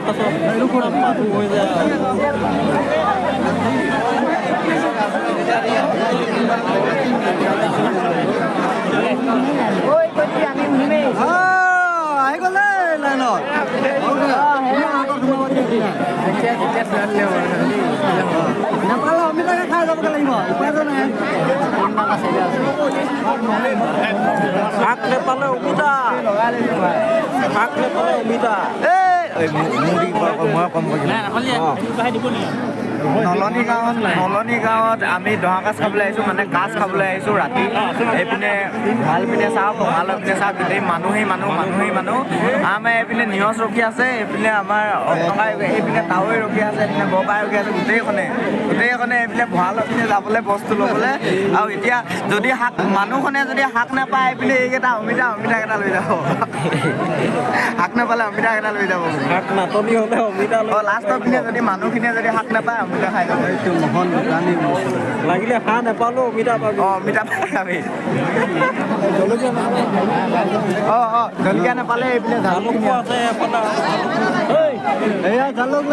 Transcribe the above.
তাৰপাছত হৈ যায় আহি গ'লে লাইনত নাপালে অমিতাকে খাই যাবগৈ লাগিব উপায়টো নাই শাক নেপালে অমিতা শাক নেপালে অমিতা মই কম নলনী গাঁৱত আমি দহা কাজ খাবলৈ আহিছোঁ মানে কাজ খাবলৈ আহিছোঁ ৰাতি এইপিনে ভাল পিনে চাওঁ বঙালৰ পিনে চাওঁ গোটেই মানুহেই মানুহ আমাৰ এইপিনে নিয়জ ৰখি আছে এইপিনে আমাৰ অটকা এইপিনে তাৱৈ ৰখি আছে এইপিনে বৰপাই ৰখি আছে গোটেইখনে এইপিনে ভঁৰালৰ পিনে যাবলৈ বস্তু ল'বলৈ আৰু এতিয়া যদি মানুহখনে যদি শাক নাপায় এইপিনে এইকেইটা অমিতাকেইটা লৈ যাব শাক নাপালে অমিতাকেইটা লৈ যাব শাক নাটনি হ'লে অমিতা লাষ্টৰ পিনে যদি মানুহখিনিয়ে যদি শাক নাপায় অমিতা খাই যাব এইটো মহন দোকানী লাগিলে হাঁহ নেপালেও অমিতা পাবি অমিতা পাবি জলকীয়া নাপালে এইপিনে জালুক আছে এয়া জালুক